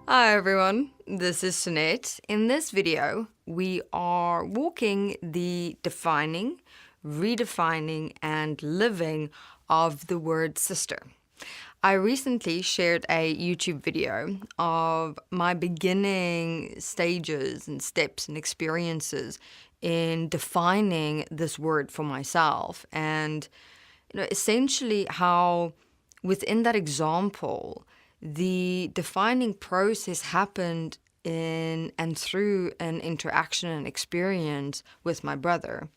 Hi everyone, this is Sunette. In this video, we are walking the defining, redefining, and living of the word sister. I recently shared a YouTube video of my beginning stages and steps and experiences in defining this word for myself, and essentially how within that example the defining process happened in and through an interaction and experience with my brother.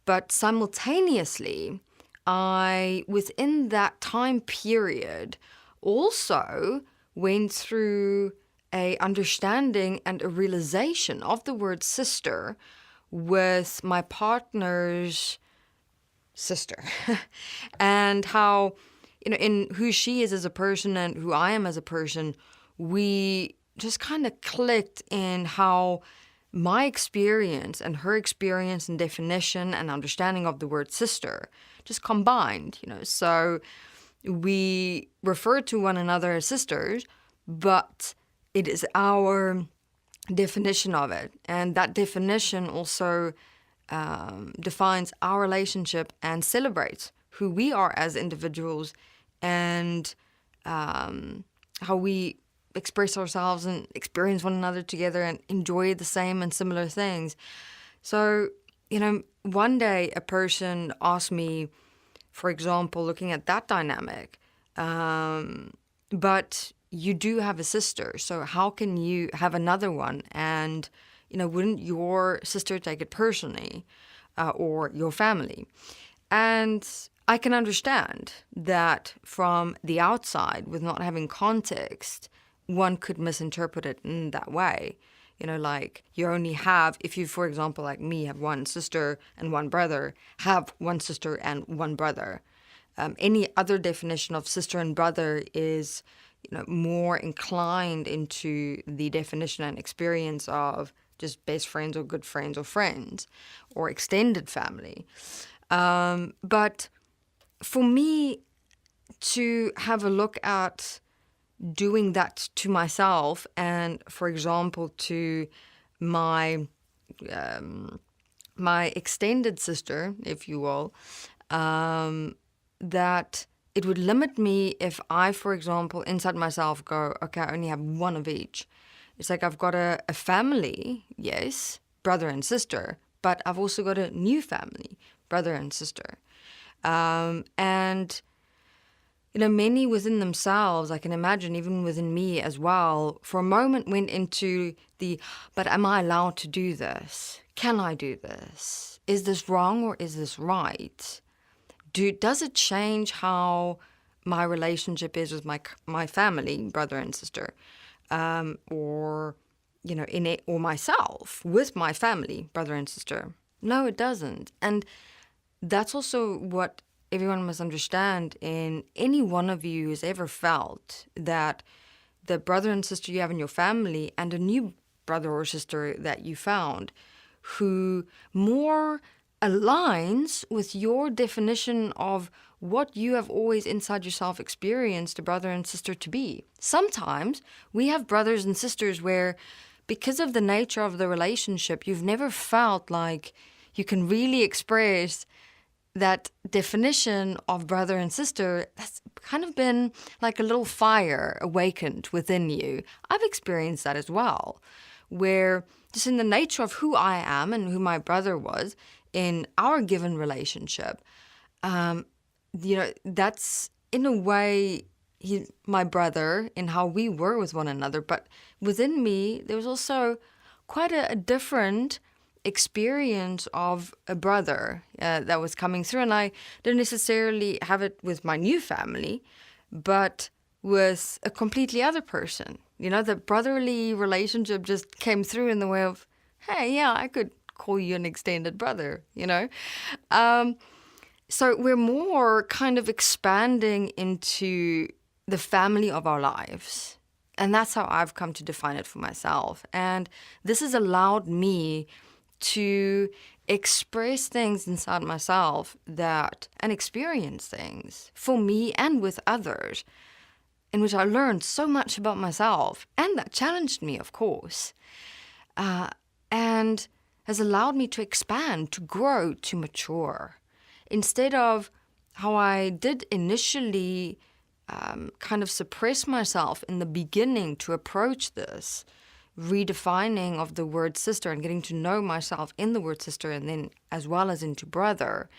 But simultaneously, I, within that time period, also went through a understanding and a realization of the word sister with my partner's sister and how in who she is as a person and who I am as a person, we just kind of clicked in how my experience and her experience and definition and understanding of the word sister just combined, so we refer to one another as sisters, but it is our definition of it, and that definition also defines our relationship and celebrates who we are as individuals and how we express ourselves and experience one another together and enjoy the same and similar things. So, one day a person asked me, for example, looking at that dynamic, but you do have a sister, so how can you have another one? And wouldn't your sister take it personally, or your family? And I can understand that from the outside, with not having context, one could misinterpret it in that way. Like you only have, if you, for example, like me, have one sister and one brother, have one sister and one brother. Any other definition of sister and brother is, more inclined into the definition and experience of just best friends or good friends or friends or extended family. But for me to have a look at doing that to myself and, for example, to my my extended sister, if you will, that it would limit me if I, for example, inside myself go, okay, I only have one of each. It's like I've got a family, yes, brother and sister, but I've also got a new family, brother and sister. And many within themselves, I can imagine even within me as well, for a moment went into but am I allowed to do this? Can I do this? Is this wrong or is this right? Does it change how my relationship is with my family, brother and sister, or in it, or myself with my family, brother and sister? No, it doesn't. And that's also what everyone must understand. In any one of you has ever felt that the brother and sister you have in your family and a new brother or sister that you found who more aligns with your definition of what you have always inside yourself experienced a brother and sister to be. Sometimes we have brothers and sisters where, because of the nature of the relationship, you've never felt like you can really express that definition of brother and sister. That's kind of been like a little fire awakened within you. I've experienced that as well, where just in the nature of who I am and who my brother was in our given relationship, that's in a way my brother in how we were with one another. But within me, there was also quite a different experience of a brother that was coming through. And I didn't necessarily have it with my new family, but with a completely other person. The brotherly relationship just came through in the way of, hey, yeah, I could call you an extended brother, So we're more kind of expanding into the family of our lives. And that's how I've come to define it for myself. And this has allowed me to express things inside myself and experience things for me and with others in which I learned so much about myself, and that challenged me, of course, and has allowed me to expand, to grow, to mature. Instead of how I did initially kind of suppress myself in the beginning to approach this redefining of the word sister and getting to know myself in the word sister and then as well as into brother,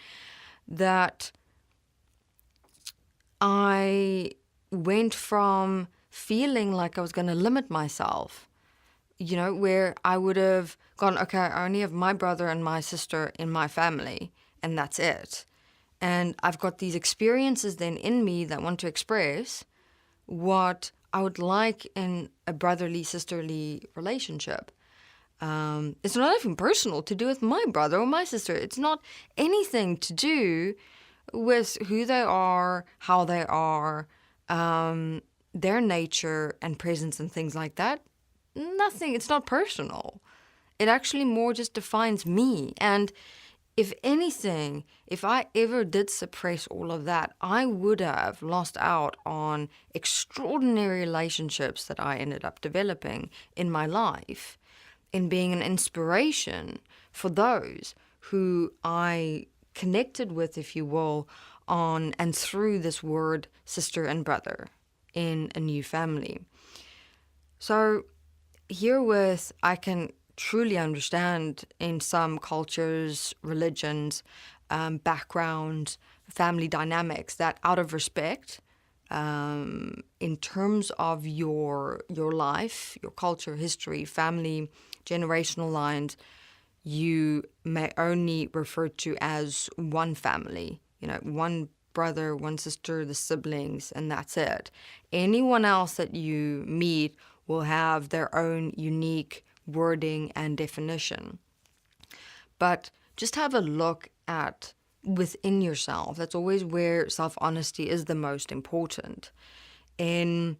that I went from feeling like I was going to limit myself, where I would have gone, okay, I only have my brother and my sister in my family, and that's it. And I've got these experiences then in me that want to express what I would like in a brotherly, sisterly relationship. It's not even personal to do with my brother or my sister. It's not anything to do with who they are, how they are, their nature and presence and things like that. Nothing. It's not personal. It actually more just defines me. And if anything, if I ever did suppress all of that, I would have lost out on extraordinary relationships that I ended up developing in my life, in being an inspiration for those who I connected with, if you will, on and through this word sister and brother in a new family. So herewith, I can truly understand in some cultures, religions, backgrounds, family dynamics, that out of respect, in terms of your life, your culture, history, family, generational lines, you may only refer to as one family, one brother, one sister, the siblings, and that's it. Anyone else that you meet will have their own unique wording and definition. But just have a look at within yourself. That's always where self-honesty is the most important. In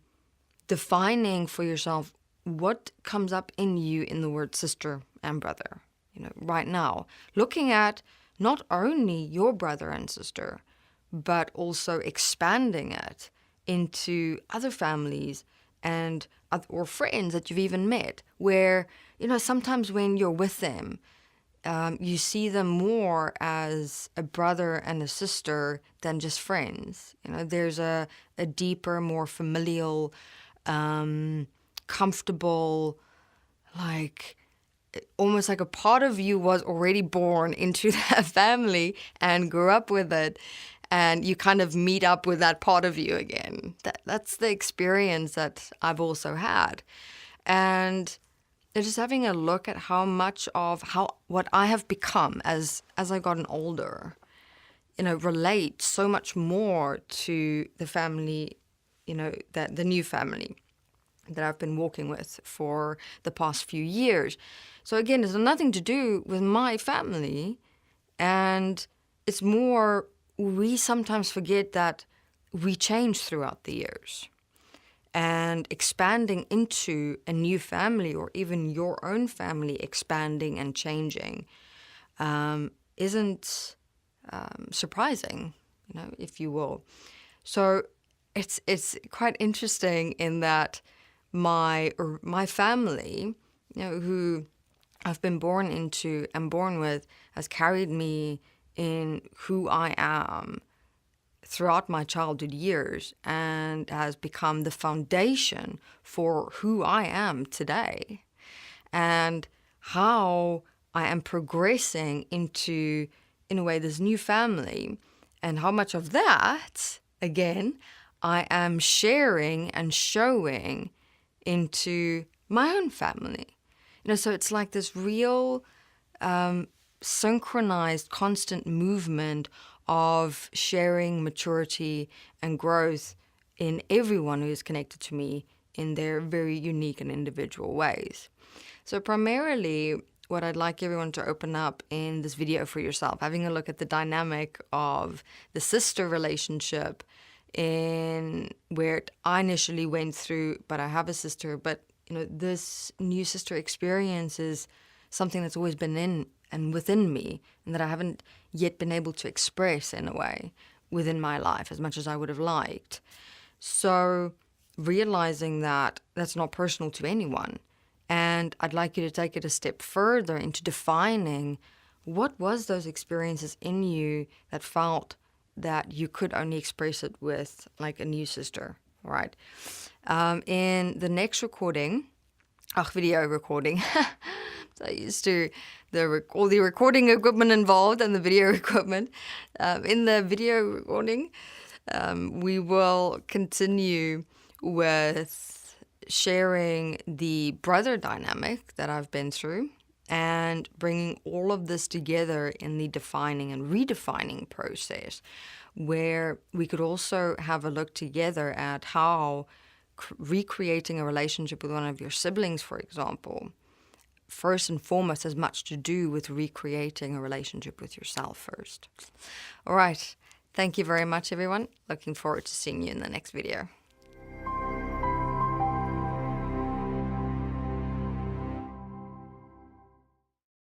defining for yourself what comes up in you in the word sister and brother. Right now, looking at not only your brother and sister, but also expanding it into other families and or friends that you've even met, where, sometimes when you're with them, you see them more as a brother and a sister than just friends. There's a deeper, more familial, comfortable, almost like a part of you was already born into that family and grew up with it. And you kind of meet up with that part of you again. That's the experience that I've also had. And just having a look at how much of what I have become as I've gotten older, relate so much more to the family, that the new family that I've been walking with for the past few years. So again, it's nothing to do with my family, and it's more, we sometimes forget that we change throughout the years. And expanding into a new family, or even your own family expanding and changing, isn't surprising, if you will. So it's quite interesting in that my family, who I've been born into and born with, has carried me in who I am throughout my childhood years and has become the foundation for who I am today, and how I am progressing into, in a way, this new family, and how much of that, again, I am sharing and showing into my own family. So it's like this real synchronized, constant movement of sharing maturity and growth in everyone who is connected to me in their very unique and individual ways. So primarily, what I'd like everyone to open up in this video for yourself, having a look at the dynamic of the sister relationship, in where I initially went through, but I have a sister, but this new sister experience is something that's always been in and within me, and that I haven't yet been able to express in a way within my life as much as I would have liked. So realizing that that's not personal to anyone. And I'd like you to take it a step further into defining what was those experiences in you that felt that you could only express it with like a new sister, right? In the next recording, video recording, so used to all the recording equipment involved and the video equipment. In the video recording, we will continue with sharing the brother dynamic that I've been through and bringing all of this together in the defining and redefining process, where we could also have a look together at how recreating a relationship with one of your siblings, for example, first and foremost has much to do with recreating a relationship with yourself first. All right. Thank you very much, everyone. Looking forward to seeing you in the next video.